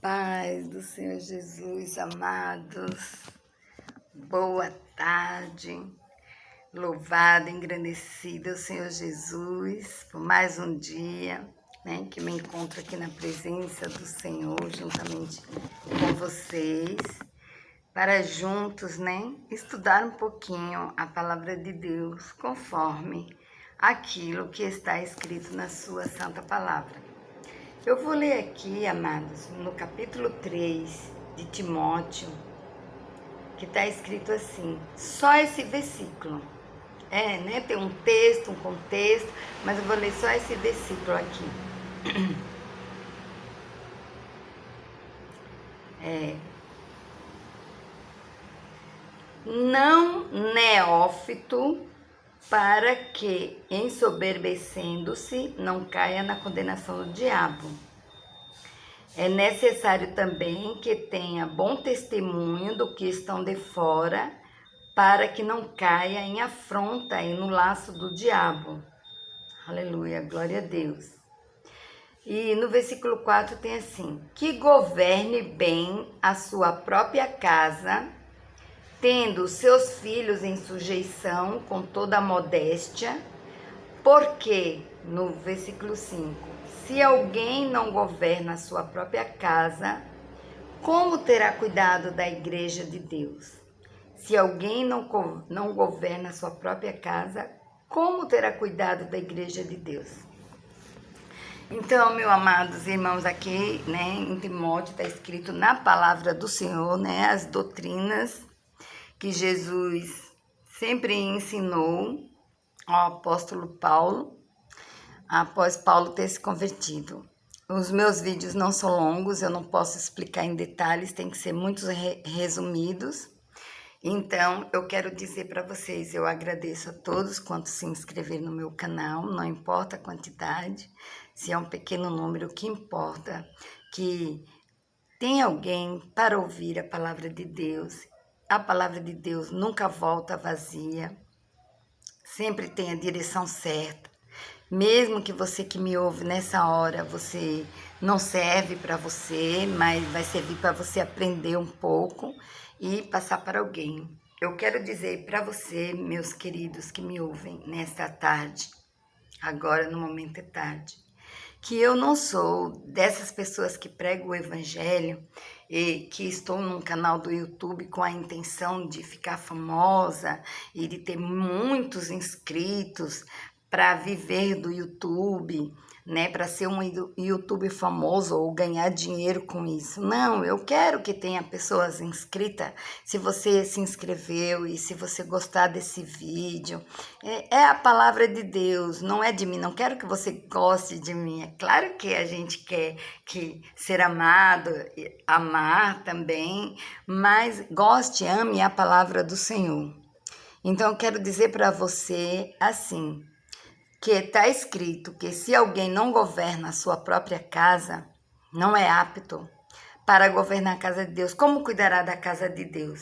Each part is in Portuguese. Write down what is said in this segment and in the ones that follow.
paz do Senhor Jesus, amados, boa tarde, louvado, engrandecido o Senhor Jesus, por mais um dia, né, que me encontro aqui na presença do Senhor, juntamente com vocês, para juntos, né, estudar um pouquinho a palavra de Deus, conforme aquilo que está escrito na sua santa palavra. Eu vou ler aqui, amados, no capítulo 3 de Timóteo, que está escrito assim, só esse versículo. Né? Tem um texto, um contexto, mas eu vou ler só esse versículo aqui. Não neófito, para que, ensoberbecendo-se, não caia na condenação do diabo. É necessário também que tenha bom testemunho do que estão de fora, para que não caia em afronta e no laço do diabo. Aleluia, glória a Deus. E no versículo 4 tem assim, que governe bem a sua própria casa, tendo seus filhos em sujeição com toda a modéstia, porque, no versículo 5, se alguém não governa a sua própria casa, como terá cuidado da igreja de Deus? Se alguém não governa a sua própria casa, como terá cuidado da igreja de Deus? Então, meus amados irmãos, aqui, né, em Timóteo está escrito na palavra do Senhor, né, as doutrinas que Jesus sempre ensinou ao apóstolo Paulo, após Paulo ter se convertido. Os meus vídeos não são longos, eu não posso explicar em detalhes, tem que ser muito resumidos. Então, eu quero dizer para vocês, eu agradeço a todos quantos se inscreveram no meu canal, não importa a quantidade, se é um pequeno número, o que importa que tem alguém para ouvir a palavra de Deus. A palavra de Deus nunca volta vazia, sempre tem a direção certa. Mesmo que você que me ouve nessa hora, você não serve para você, mas vai servir para você aprender um pouco e passar para alguém. Eu quero dizer para você, meus queridos que me ouvem nesta tarde, agora no momento é tarde, que eu não sou dessas pessoas que pregam o evangelho e que estou num canal do YouTube com a intenção de ficar famosa e de ter muitos inscritos para viver do YouTube, né, para ser um YouTube famoso ou ganhar dinheiro com isso. Não, eu quero que tenha pessoas inscritas. Se você se inscreveu e se você gostar desse vídeo, é a palavra de Deus, não é de mim. Não quero que você goste de mim. É claro que a gente quer que ser amado, amar também, mas goste, ame a palavra do Senhor. Então eu quero dizer para você assim, que está escrito que se alguém não governa a sua própria casa, não é apto para governar a casa de Deus. Como cuidará da casa de Deus?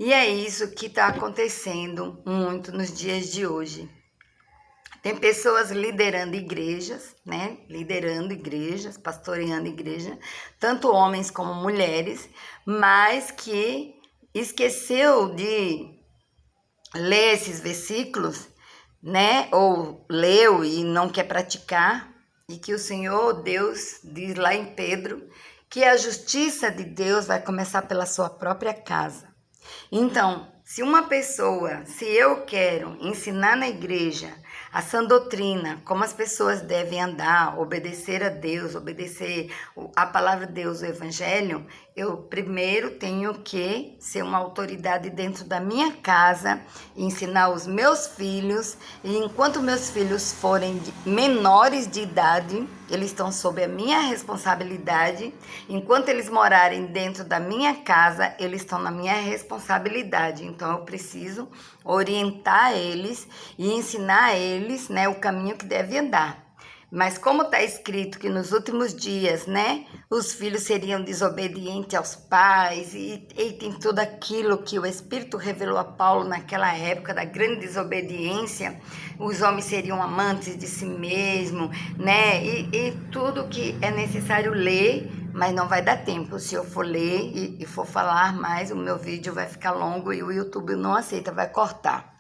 E é isso que está acontecendo muito nos dias de hoje. Tem pessoas liderando igrejas, né? Liderando igrejas, pastoreando igreja, tanto homens como mulheres, mas que esqueceu de ler esses versículos, né? Ou leu e não quer praticar, e que o Senhor Deus diz lá em Pedro que a justiça de Deus vai começar pela sua própria casa. Então, se uma pessoa, se eu quero ensinar na igreja a sã doutrina, como as pessoas devem andar, obedecer a Deus, obedecer a palavra de Deus, o evangelho, eu primeiro tenho que ser uma autoridade dentro da minha casa, ensinar os meus filhos, e enquanto meus filhos forem menores de idade, eles estão sob a minha responsabilidade, enquanto eles morarem dentro da minha casa, eles estão na minha responsabilidade. Então eu preciso orientar eles e ensinar a eles, né, o caminho que deve andar. Mas como está escrito que nos últimos dias, né, os filhos seriam desobedientes aos pais e tem tudo aquilo que o Espírito revelou a Paulo naquela época da grande desobediência, os homens seriam amantes de si mesmo, né, e tudo que é necessário ler mas não vai dar tempo. Se eu for ler e for falar mais, o meu vídeo vai ficar longo e o YouTube não aceita, vai cortar.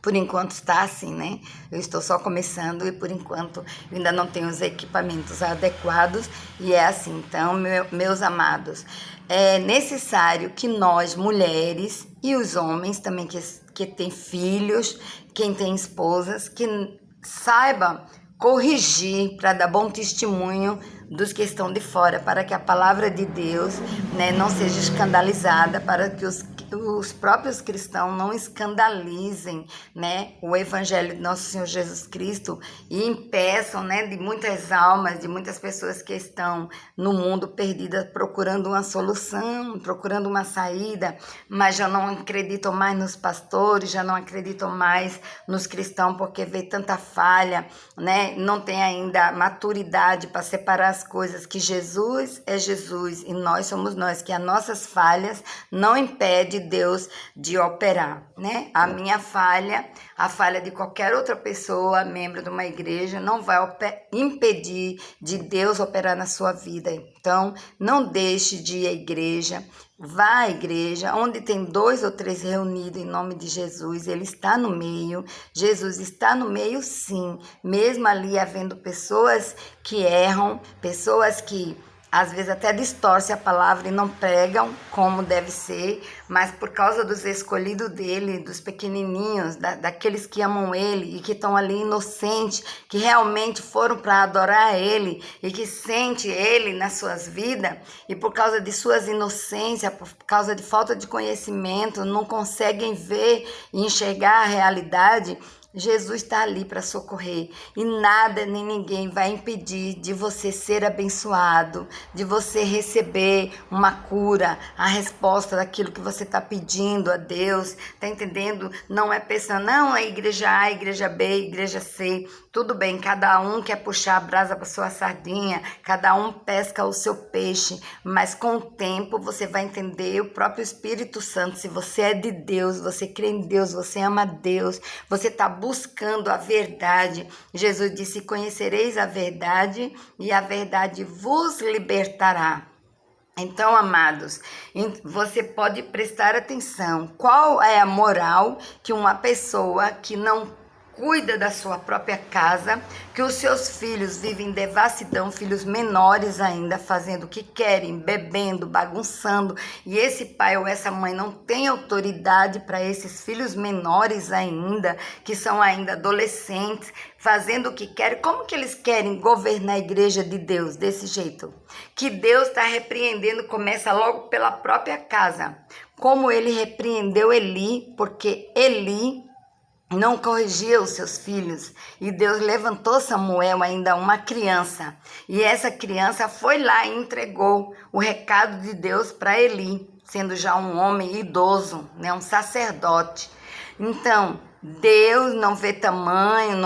Por enquanto está assim, né? Eu estou só começando e por enquanto eu ainda não tenho os equipamentos adequados e é assim. Então, meus amados, é necessário que nós, mulheres e os homens também que têm filhos, quem tem esposas, que saiba corrigir para dar bom testemunho dos que estão de fora, para que a palavra de Deus, né, não seja escandalizada, para que os próprios cristãos não escandalizem, né, o evangelho de nosso Senhor Jesus Cristo e impeçam, né, de muitas almas, de muitas pessoas que estão no mundo perdidas procurando uma solução, procurando uma saída, mas já não acreditam mais nos pastores, já não acreditam mais nos cristãos porque vê tanta falha, né, não tem ainda maturidade para separar as coisas, que Jesus é Jesus e nós somos nós, que as nossas falhas não impedem Deus de operar, né? A minha falha, a falha de qualquer outra pessoa, membro de uma igreja, não vai impedir de Deus operar na sua vida. Então, não deixe de ir à igreja, vá à igreja, onde tem 2 ou 3 reunidos em nome de Jesus, Ele está no meio, Jesus está no meio sim, mesmo ali havendo pessoas que erram, pessoas que às vezes até distorcem a palavra e não pregam como deve ser, mas por causa dos escolhidos dele, dos pequenininhos, daqueles que amam ele e que estão ali inocentes, que realmente foram para adorar ele e que sente ele nas suas vidas e por causa de suas inocências, por causa de falta de conhecimento, não conseguem ver e enxergar a realidade. Jesus está ali para socorrer e nada nem ninguém vai impedir de você ser abençoado, de você receber uma cura, a resposta daquilo que você está pedindo a Deus, tá entendendo? Não é pensando, não, é igreja A, igreja B, igreja C, tudo bem, cada um quer puxar a brasa para sua sardinha, cada um pesca o seu peixe, mas com o tempo você vai entender o próprio Espírito Santo, se você é de Deus, você crê em Deus, você ama Deus, você está buscando a verdade. Jesus disse, conhecereis a verdade e a verdade vos libertará. Então, amados, você pode prestar atenção. Qual é a moral que uma pessoa que não cuida da sua própria casa, que os seus filhos vivem devassidão, filhos menores ainda, fazendo o que querem, bebendo, bagunçando, e esse pai ou essa mãe não tem autoridade para esses filhos menores ainda, que são ainda adolescentes, fazendo o que querem. Como que eles querem governar a igreja de Deus desse jeito? Que Deus está repreendendo, começa logo pela própria casa. Como ele repreendeu Eli, porque Eli não corrigia os seus filhos, e Deus levantou Samuel, ainda uma criança, e essa criança foi lá e entregou o recado de Deus para Eli, sendo já um homem idoso, né, um sacerdote. Então, Deus não vê tamanho,